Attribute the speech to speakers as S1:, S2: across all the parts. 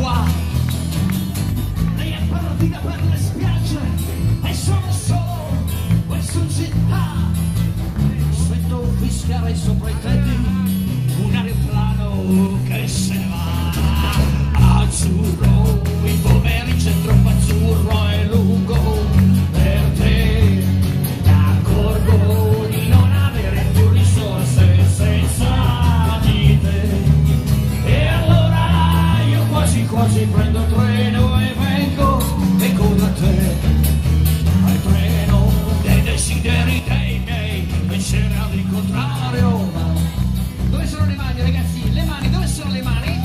S1: qua. Lei è partita per le spiagge e sono solo questo in città. Sento fischiare sopra i tetti un aeroplano che se ne va. Azzurro, il pomeriggio è troppo azzurro e lungo per te. Mi accorgo di non avere più risorse senza di te. E allora io quasi quasi prendo treno e vengo da te. Al treno dei desideri dei miei pensieri all'incontrario. Dove sono le mani, ragazzi? Le mani, dove sono le mani?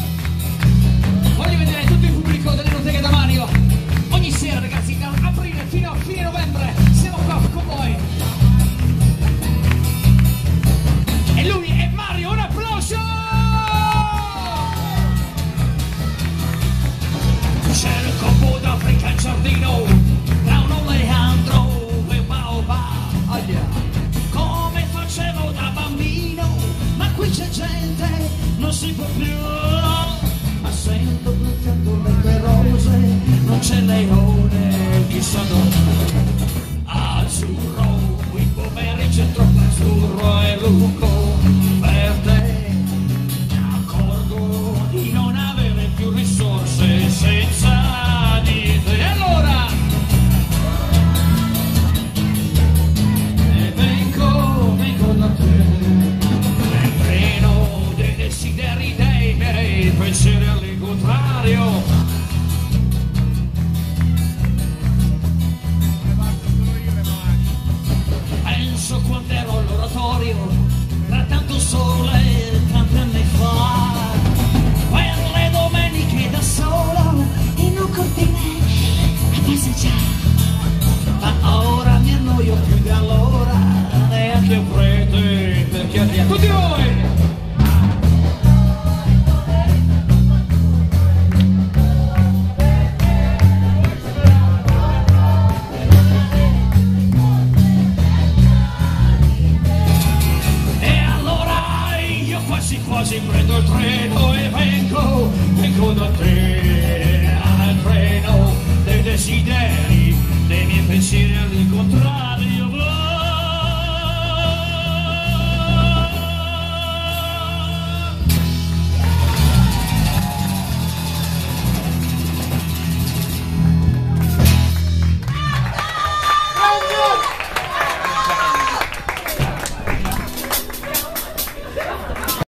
S1: Voglio vedere tutto il pubblico delle Noteghe da Mario. Ogni sera, ragazzi, da aprile fino a fine novembre siamo qua con voi. E lui è Mario, un applauso! C'era il Corpo d'Africa in giardino, tra un oleandro e un baobab. Oh yeah. Come facevo da bambino, ma qui c'è gente, non si può più. Ma sento bruciando le rose, non c'è leone, chissà dove. Azzurro, il pomeriggio è troppo azzurro e lungo.